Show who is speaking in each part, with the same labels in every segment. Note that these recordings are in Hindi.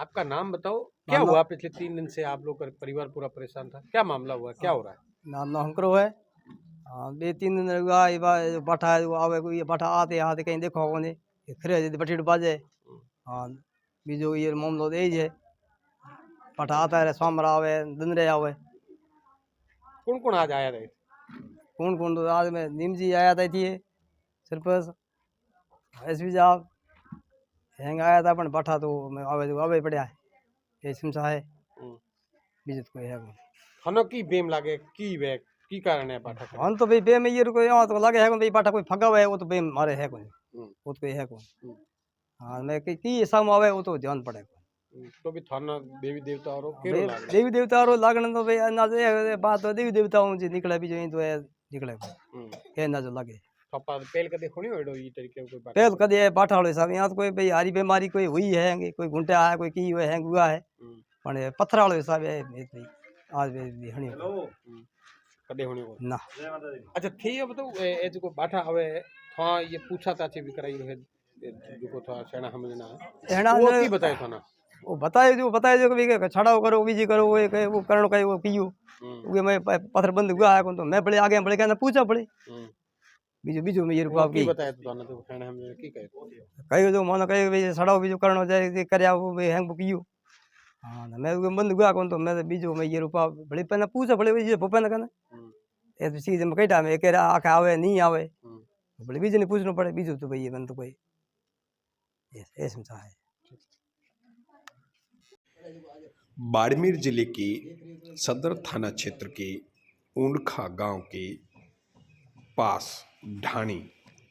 Speaker 1: आपका नाम बताओ, क्या हुआ पिछले 3 दिन से आप लोग का परिवार पूरा परेशान था, क्या मामला हुआ, क्या हो रहा है?
Speaker 2: नाम ना हमकरो है। हाँ, 2-3 दिन हुआ ये बाठा आवे कोई ये बाठा आते आते कहीं देखो कोने फिर बटी बाजे। हाँ बीजो ये मामलो दे है बाठा आता है सोमवार आवे दिन रे आवे।
Speaker 1: कौन कौन आज आया रहे?
Speaker 2: कौन कौन तो आज में नीम जी आया था थी सरपंच एसपी साहब हैंग आया था पण बाठा तो मैं आवे पड़या है ये समझा है बीजत कोई है
Speaker 1: थानो की बेम लागे की वे की कारण है बाठा करे?
Speaker 2: हम तो भाई बे में ये कोई यहाँ तो लगे है भाई बाठा कोई फगा है वो तो बे मारे है कोई वो तो कोई है कोई। हाँ मैं की सब आवे वो तो ध्यान पड़े
Speaker 1: तो भी थाना देवी देवता और केरो लाग
Speaker 2: देवी देवता और लागण तो भाई अंदाज बात तो देवी देवताओं जी निकले भी जो तो है निकले के अंदाज लगे
Speaker 1: थप्पा पहल कदे खुणी होड़ो ई तरीके कोई बात
Speaker 2: पहल कदे बाठा वाले साहब यहाँ तो कोई भाई हारी बीमारी कोई हुई है कोई घुंटे आया कोई की हुआ है गुआ है पण पत्थर वाले साहब है आज भी हणी
Speaker 1: कदे होनी हो
Speaker 2: ना।
Speaker 1: अच्छा थे अब तो ए जो बाठा आवे था ये पूछा ताचे भी कराई है जो था सेना हमले ना
Speaker 2: हेना
Speaker 1: वो की बताए था ना
Speaker 2: वो बताए जो कि छड़ाओ करो बीजी करो वो करण का वो पियो वो मैं पत्थर बंद हुआ है तो मैं बड़े आगे बड़े कहना पूछा पड़े बीजो बीजो में ये रुपा की
Speaker 1: बताया तो ना तो सेना हमले की
Speaker 2: कहे जो मानो कहे भाई छड़ाओ बीजो करण जाए करया वो भाई हैंग पियो। हाँ मैं बंद हुआ कौन तो मैं बीजो में ये रुपा बड़े पहले पूछा पड़े बीजे भूपेन कहना ये चीज में कईटा में कह आके आवे नहीं आवे बड़े बीजे ने पूछना पड़े बीजो तो भाई बंद तो कोई ये समझा है।
Speaker 3: बाड़मेर जिले के सदर थाना क्षेत्र के ऊंडखा गांव के पास ढाणी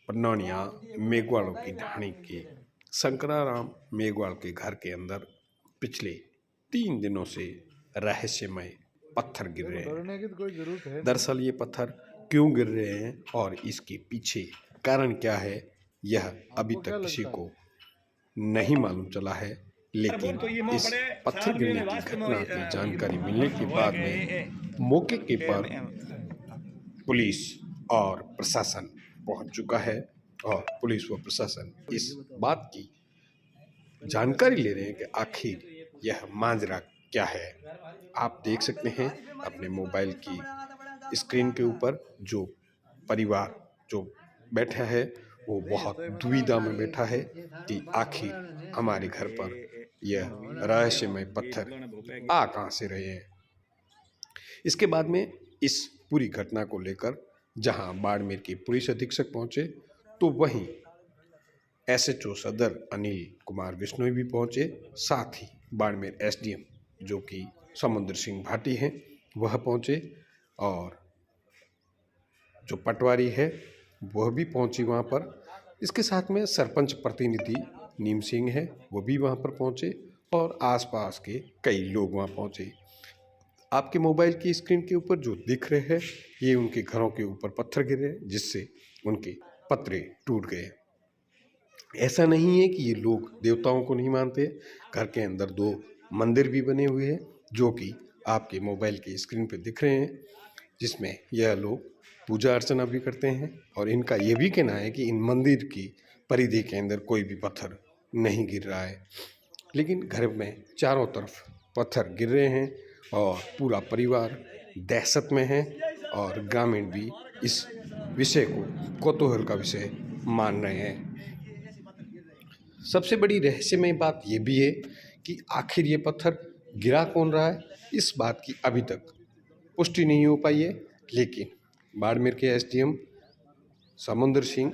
Speaker 3: पन्नौनिया मेघवालों की ढाणी के शंकराराम मेघवाल के घर के अंदर पिछले 3 दिनों से रहस्यमय पत्थर गिर रहे हैं। दरअसल ये पत्थर क्यों गिर रहे हैं और इसके पीछे कारण क्या है यह अभी तक किसी को नहीं मालूम चला है, लेकिन इस पत्थर गिरने की घटना की जानकारी मिलने के बाद में मौके के पर पुलिस और प्रशासन पहुंच चुका है और पुलिस व प्रशासन इस बात की जानकारी ले रहे हैं कि आखिर यह माजरा क्या है। आप देख सकते हैं अपने मोबाइल की स्क्रीन के ऊपर जो परिवार जो बैठा है वो बहुत दुविधा में बैठा है कि आखिर हमारे घर पर यह रहस्यमय पत्थर आ कहाँ से रहे हैं। इसके बाद में इस पूरी घटना को लेकर जहां बाड़मेर के पुलिस अधीक्षक पहुंचे तो वहीं एसएचओ सदर अनिल कुमार बिश्नोई भी पहुंचे, साथ ही बाड़मेर एसडीएम जो कि समुद्र सिंह भाटी हैं वह पहुंचे और जो पटवारी है वह भी पहुंची वहां पर। इसके साथ में सरपंच प्रतिनिधि नीम सिंह है वो भी वहां पर पहुंचे और आसपास के कई लोग वहां पहुंचे। आपके मोबाइल की स्क्रीन के ऊपर जो दिख रहे हैं ये उनके घरों के ऊपर पत्थर गिरे जिससे उनके पतरे टूट गए। ऐसा नहीं है कि ये लोग देवताओं को नहीं मानते, घर के अंदर 2 मंदिर भी बने हुए हैं जो कि आपके मोबाइल की स्क्रीन पे दिख रहे हैं, जिसमें यह लोग पूजा अर्चना भी करते हैं और इनका यह भी कहना है कि इन मंदिर की परिधि के अंदर कोई भी पत्थर नहीं गिर रहा है। लेकिन घर में चारों तरफ पत्थर गिर रहे हैं और पूरा परिवार दहशत में है और ग्रामीण भी इस विषय को कौतूहल का विषय मान रहे हैं। सबसे बड़ी रहस्यमय बात यह भी है कि आखिर ये पत्थर गिरा कौन रहा है, इस बात की अभी तक पुष्टि नहीं हो पाई है। लेकिन बाड़मेर के एसडीएम समुद्र सिंह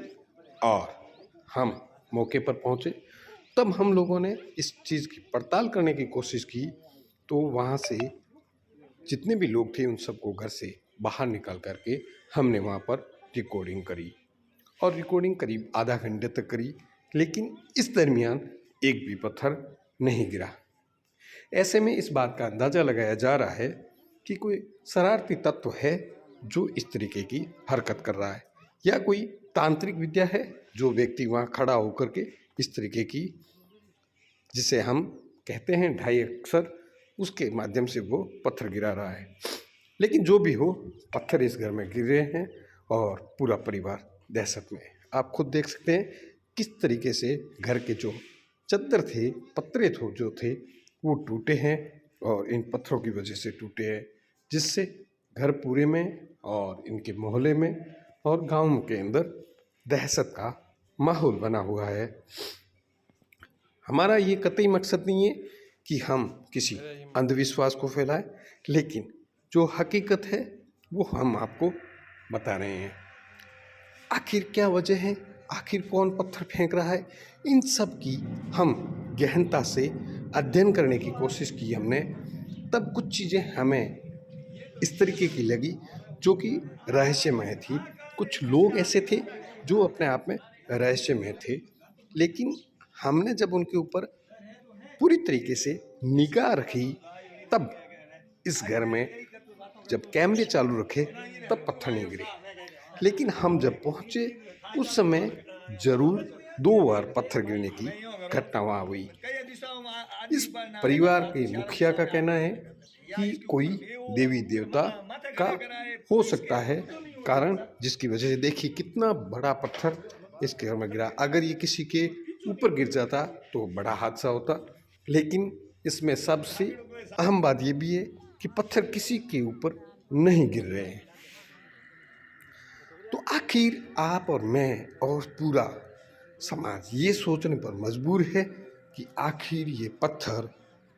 Speaker 3: और हम मौके पर पहुंचे तब हम लोगों ने इस चीज़ की पड़ताल करने की कोशिश की तो वहाँ से जितने भी लोग थे उन सबको घर से बाहर निकाल करके हमने वहाँ पर रिकॉर्डिंग करी और रिकॉर्डिंग करीब आधा घंटे तक करी, लेकिन इस दरमियान एक भी पत्थर नहीं गिरा। ऐसे में इस बात का अंदाज़ा लगाया जा रहा है कि कोई शरारती तत्व है जो इस तरीके की हरकत कर रहा है या कोई तांत्रिक विद्या है जो व्यक्ति वहाँ खड़ा होकर के इस तरीके की जिसे हम कहते हैं ढाई अक्षर उसके माध्यम से वो पत्थर गिरा रहा है। लेकिन जो भी हो पत्थर इस घर में गिर रहे हैं और पूरा परिवार दहशत में है। आप खुद देख सकते हैं किस तरीके से घर के जो चद्दर थे पत्रे जो थे वो टूटे हैं और इन पत्थरों की वजह से टूटे हैं, जिससे घर पूरे में और इनके मोहल्ले में और गांव के अंदर दहशत का माहौल बना हुआ है। हमारा ये कतई मकसद नहीं है कि हम किसी अंधविश्वास को फैलाएं, लेकिन जो हकीकत है वो हम आपको बता रहे हैं। आखिर क्या वजह है, आखिर कौन पत्थर फेंक रहा है, इन सब की हम गहनता से अध्ययन करने की कोशिश की हमने। तब कुछ चीज़ें हमें इस तरीके की लगी जो कि रहस्यमय थी। कुछ लोग ऐसे थे जो अपने आप में रहस्यमय थे, लेकिन हमने जब उनके ऊपर पूरी तरीके से निगाह रखी, तब इस घर में जब कैमरे चालू रखे तब पत्थर नहीं गिरे। लेकिन हम जब पहुंचे उस समय जरूर 2 बार पत्थर गिरने की घटना वहाँ हुई। इस परिवार के मुखिया का कहना है कि कोई देवी देवता का हो सकता है कारण, जिसकी वजह से देखिए कितना बड़ा पत्थर इस घर में गिरा। अगर ये किसी के ऊपर गिर जाता तो बड़ा हादसा होता, लेकिन इसमें सबसे अहम बात ये भी है कि पत्थर किसी के ऊपर नहीं गिर रहे हैं। तो आखिर आप और मैं और पूरा समाज ये सोचने पर मजबूर है कि आखिर ये पत्थर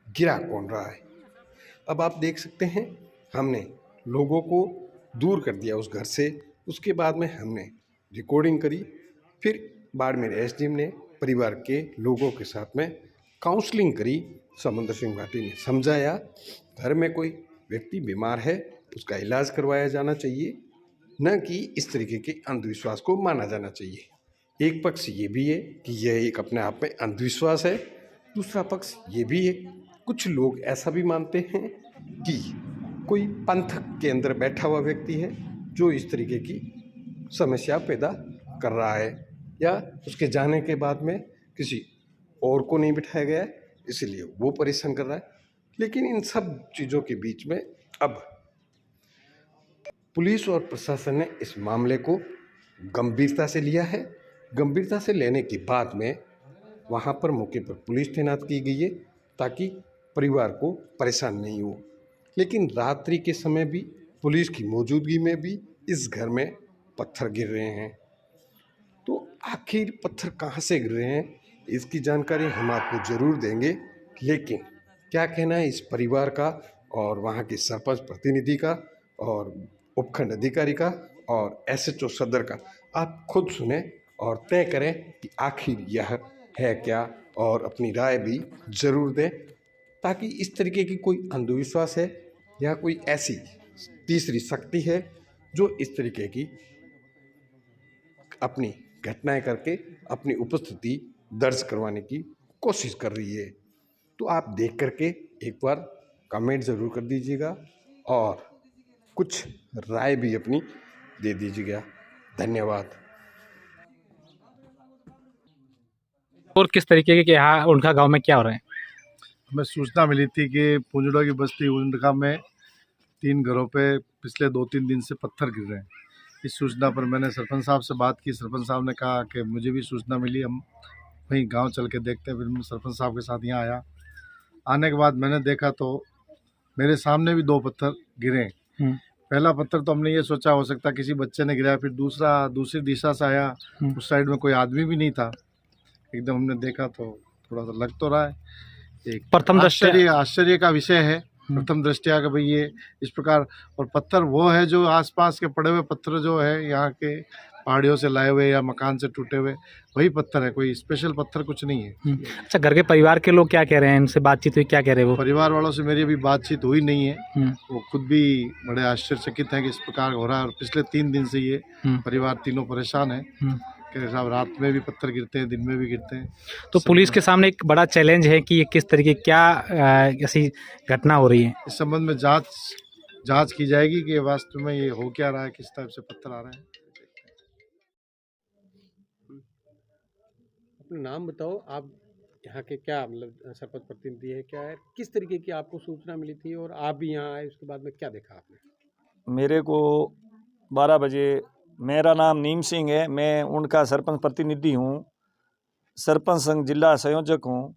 Speaker 3: गिरा कौन रहा है। अब आप देख सकते हैं हमने लोगों को दूर कर दिया उस घर से। उसके बाद में हमने रिकॉर्डिंग करी, फिर बाड़मेर एसडीएम ने परिवार के लोगों के साथ में काउंसलिंग करी। समुद्र सिंह भाटी ने समझाया घर में कोई व्यक्ति बीमार है उसका इलाज करवाया जाना चाहिए, न कि इस तरीके के अंधविश्वास को माना जाना चाहिए। एक पक्ष ये भी है कि यह एक अपने आप में अंधविश्वास है, दूसरा पक्ष ये भी है कुछ लोग ऐसा भी मानते हैं कि कोई पंथ के अंदर बैठा हुआ व्यक्ति है जो इस तरीके की समस्या पैदा कर रहा है, या उसके जाने के बाद में किसी और को नहीं बिठाया गया है इसलिए वो परेशान कर रहा है। लेकिन इन सब चीज़ों के बीच में अब पुलिस और प्रशासन ने इस मामले को गंभीरता से लिया है। गंभीरता से लेने के बाद में वहाँ पर मौके पर पुलिस तैनात की गई है ताकि परिवार को परेशान नहीं हो। लेकिन रात्रि के समय भी पुलिस की मौजूदगी में भी इस घर में पत्थर गिर रहे हैं। तो आखिर पत्थर कहाँ से गिर रहे हैं इसकी जानकारी हम आपको ज़रूर देंगे, लेकिन क्या कहना है इस परिवार का और वहाँ के सरपंच प्रतिनिधि का और उपखंड अधिकारी का और एसएचओ सदर का, आप खुद सुने और तय करें कि आखिर यह है क्या, और अपनी राय भी ज़रूर दें ताकि इस तरीके की कोई अंधविश्वास है या कोई ऐसी तीसरी शक्ति है जो इस तरीके की अपनी घटनाएं करके अपनी उपस्थिति दर्ज करवाने की कोशिश कर रही है। तो आप देख करके एक बार कमेंट ज़रूर कर दीजिएगा और कुछ राय भी अपनी दे दीजिएगा। धन्यवाद।
Speaker 4: और किस तरीके के यहाँ उनका गांव में क्या हो रहा है?
Speaker 5: हमें सूचना मिली थी कि पुंजड़ा की बस्ती उंडका में 3 घरों पे पिछले 2-3 दिन से पत्थर गिर रहे हैं। इस सूचना पर मैंने सरपंच साहब से बात की। सरपंच साहब ने कहा कि मुझे भी सूचना मिली, हम वहीं गांव चल के देखते हैं। फिर मैं सरपंच साहब के साथ यहाँ आया। आने के बाद मैंने देखा तो मेरे सामने भी 2 पत्थर गिरे। पहला पत्थर तो हमने ये सोचा हो सकता किसी बच्चे ने गिराया, फिर दूसरी दिशा से आया, उस साइड में कोई आदमी भी नहीं था। एकदम हमने देखा तो थोड़ा सा लग तो रहा है, एक
Speaker 4: प्रथम
Speaker 5: आश्चर्य का विषय है प्रथम दृष्टया कि भाई ये इस प्रकार। और पत्थर वो है जो आसपास के पड़े हुए पत्थर जो है यहाँ के पहाड़ियों से लाए हुए या मकान से टूटे हुए वही पत्थर है, कोई स्पेशल पत्थर कुछ नहीं है।
Speaker 4: अच्छा, घर के परिवार के लोग क्या कह रहे हैं? इनसे बातचीत हुई, क्या कह रहे हैं वो?
Speaker 5: परिवार वालों से मेरी अभी बातचीत हुई नहीं है। वो खुद भी बड़े आश्चर्यचकित हैं कि इस प्रकार हो रहा है। और पिछले 3 दिन से ये परिवार तीनों परेशान है कि साहब रात में भी पत्थर गिरते हैं, दिन में भी गिरते हैं।
Speaker 4: तो पुलिस के सामने एक बड़ा चैलेंज है कि ये किस तरीके क्या ऐसी घटना हो रही है।
Speaker 5: इस संबंध में जांच की जाएगी कि वास्तव में ये हो क्या रहा है, किस टाइप से पत्थर आ रहे हैं।
Speaker 1: अपना नाम बताओ, आप यहाँ के क्या मतलब सरपंच प्रतिनिधि है क्या है, किस तरीके की आपको सूचना मिली थी और आप भी यहाँ आए, उसके बाद में क्या देखा आपने?
Speaker 6: मेरे को 12 बजे, मेरा नाम नीम सिंह है, मैं उनका सरपंच प्रतिनिधि हूँ, सरपंच संघ जिला संयोजक हूँ।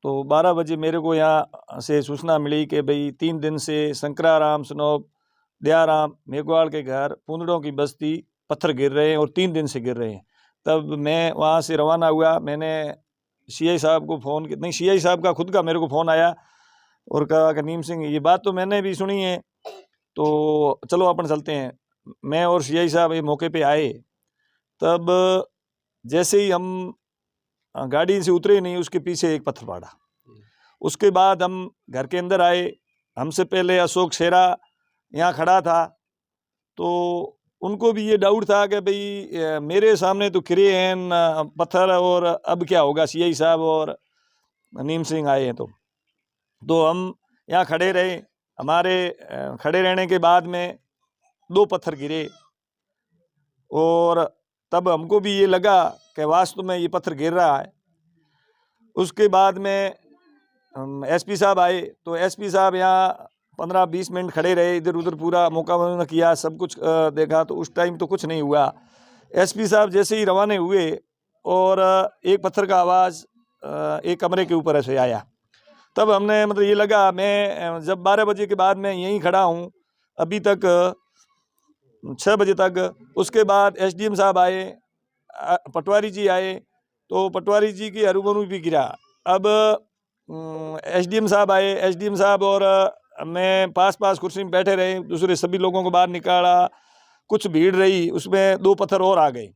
Speaker 6: तो 12 बजे मेरे को यहाँ से सूचना मिली कि भाई 3 दिन से शंकराराम सनोब दयाराम मेघवाल के घर पूंदड़ों की बस्ती पत्थर गिर रहे हैं और 3 दिन से गिर रहे हैं। तब मैं वहाँ से रवाना हुआ। मैंने सीआई साहब को फ़ोन नहीं, सीआई साहब का खुद का मेरे को फ़ोन आया और कहा कि नीम सिंह ये बात तो मैंने भी सुनी है, तो चलो अपन चलते हैं। मैं और सीआई साहब ये मौके पे आए। तब जैसे ही हम गाड़ी से उतरे नहीं, उसके पीछे एक पत्थर पड़ा। उसके बाद हम घर के अंदर आए। हमसे पहले अशोक शेरा यहाँ खड़ा था, तो उनको भी ये डाउट था कि भाई मेरे सामने तो गिरे हैं पत्थर और अब क्या होगा। सीआई साहब और नीम सिंह आए हैं तो हम यहाँ खड़े रहे। हमारे खड़े रहने के बाद में 2 पत्थर गिरे और तब हमको भी ये लगा कि वास्तव में ये पत्थर गिर रहा है। उसके बाद में एसपी साहब आए, तो एसपी साहब यहाँ 15-20 मिनट खड़े रहे, इधर उधर पूरा मौका उन्होंने किया, सब कुछ देखा, तो उस टाइम तो कुछ नहीं हुआ। एसपी साहब जैसे ही रवाना हुए और एक पत्थर का आवाज़ एक कमरे के ऊपर ऐसे आया, तब हमने मतलब ये लगा। मैं जब 12 बजे के बाद मैं यहीं खड़ा हूँ अभी तक 6 बजे तक। उसके बाद एसडीएम साहब आए, पटवारी जी आए, तो पटवारी जी की हरूबरू भी गिरा। अब एसडीएम साहब आए, एसडीएम साहब और मैं पास कुर्सी में बैठे रहे, दूसरे सभी लोगों को बाहर निकाला। कुछ भीड़ रही, उसमें 2 पत्थर और आ गए।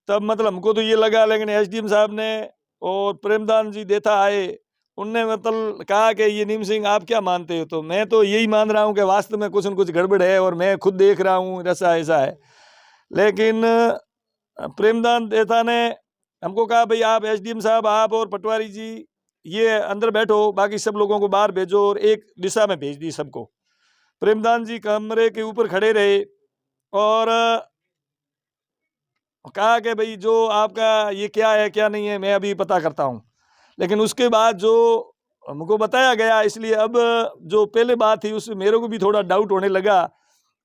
Speaker 6: तब मतलब हमको तो ये लगा, लेकिन एसडीएम साहब ने और प्रेमदान जी देता आए, उनने मतलब कहा कि ये नीम सिंह आप क्या मानते हो? तो मैं तो यही मान रहा हूँ कि वास्तव में कुछ न कुछ गड़बड़ है और मैं खुद देख रहा हूँ ऐसा है। लेकिन प्रेमदान देता ने हमको कहा भाई आप एसडीएम साहब, आप और पटवारी जी ये अंदर बैठो, बाकी सब लोगों को बाहर भेजो, और एक दिशा में भेज दी सबको। प्रेमदान जी कमरे के ऊपर खड़े रहे और कहा कि भाई जो आपका ये क्या है क्या नहीं है मैं अभी पता करता हूँ। लेकिन उसके बाद जो हमको बताया गया, इसलिए अब जो पहले बात थी उसमें मेरे को भी थोड़ा डाउट होने लगा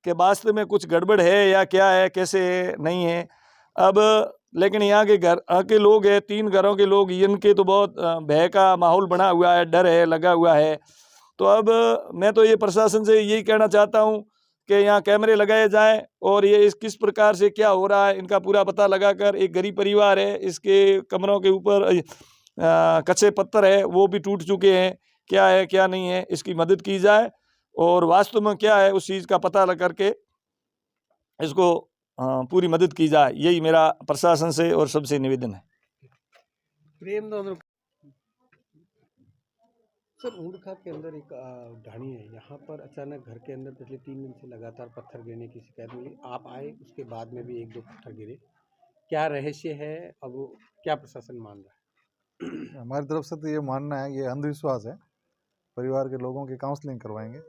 Speaker 6: कि वास्तव में कुछ गड़बड़ है या क्या है, कैसे है, नहीं है। अब लेकिन यहाँ के घर के लोग हैं, 3 घरों के लोग, इनके तो बहुत भय का माहौल बना हुआ है, डर है लगा हुआ है। तो अब मैं तो ये प्रशासन से यही कहना चाहता हूँ कि यहाँ कैमरे लगाए जाएं और ये इस किस प्रकार से क्या हो रहा है इनका पूरा पता लगाकर। एक गरीब परिवार है, इसके कमरों के ऊपर कच्चे पत्थर है, वो भी टूट चुके हैं, क्या है क्या नहीं है इसकी मदद की जाए और वास्तव में क्या है उस चीज़ का पता लग करके इसको पूरी मदद की जाए। यही मेरा प्रशासन से और सबसे निवेदन है।
Speaker 1: प्रेमदान सर, ऊंडखा के अंदर एक ढाणी है, यहाँ पर अचानक घर के अंदर पिछले 3 दिन से लगातार पत्थर गिरने की शिकायत मिली। आप आए, उसके बाद में भी 1-2 पत्थर गिरे, क्या रहस्य है? अब क्या प्रशासन मान रहा है?
Speaker 5: हमारी तरफ से तो ये मानना है, ये अंधविश्वास है। परिवार के लोगों की काउंसलिंग करवाएंगे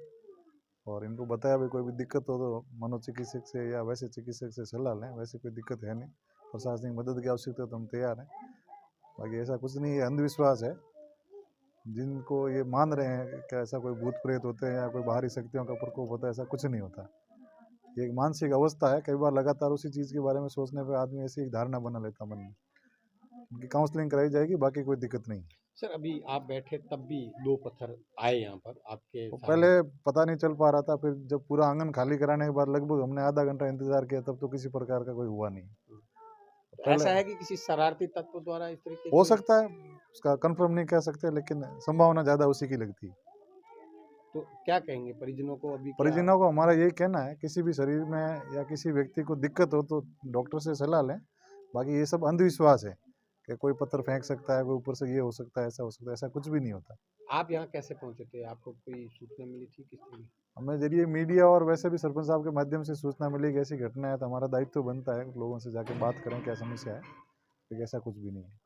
Speaker 5: और इनको बताया भाई कोई भी दिक्कत हो तो मनोचिकित्सक से या वैसे चिकित्सक से सलाह लें। वैसे कोई दिक्कत है नहीं, प्रशासनिक मदद की आवश्यकता तो हम तैयार हैं। बाकी ऐसा कुछ नहीं है, अंधविश्वास है। जिनको ये मान रहे हैं कि ऐसा कोई भूत प्रेत होते हैं या कोई बाहरी शक्तियों का प्रकोप होता है, ऐसा कुछ नहीं होता। ये एक मानसिक अवस्था है। कई बार लगातार उसी चीज़ के बारे में सोचने पर आदमी ऐसी एक धारणा बना लेता मन में। उनकी काउंसलिंग कराई जाएगी, बाकी कोई दिक्कत नहीं।
Speaker 1: सर, अभी आप बैठे तब भी 2 पत्थर आए यहाँ पर आपके सामने।
Speaker 5: पहले पता नहीं चल पा रहा था, फिर जब पूरा आंगन खाली कराने के बाद लगभग हमने आधा घंटा इंतजार किया, तब तो किसी प्रकार का कोई हुआ नहीं।
Speaker 1: तो ऐसा है कि किसी शरारती तत्व द्वारा इस तरीके
Speaker 5: हो सकता है, उसका कंफर्म नहीं कह सकते, लेकिन संभावना ज़्यादा उसी की लगती है।
Speaker 1: तो क्या कहेंगे परिजनों को? अभी
Speaker 5: परिजनों को हमारा यही कहना है, किसी भी शरीर में या किसी व्यक्ति को दिक्कत हो तो डॉक्टर से सलाह लें। बाकी ये सब अंधविश्वास है कि कोई पत्थर फेंक सकता है, कोई ऊपर से ये हो सकता है, ऐसा हो सकता है, ऐसा कुछ भी नहीं होता।
Speaker 1: आप यहाँ कैसे पहुँचे थे? आपको कोई सूचना मिली थी किस तरह?
Speaker 5: हमें जरिए मीडिया और वैसे भी सरपंच साहब के माध्यम से सूचना मिली कि ऐसी घटना है, तो हमारा दायित्व बनता है लोगों से जाके बात करें क्या समस्या है, लेकिन ऐसा कुछ भी नहीं है।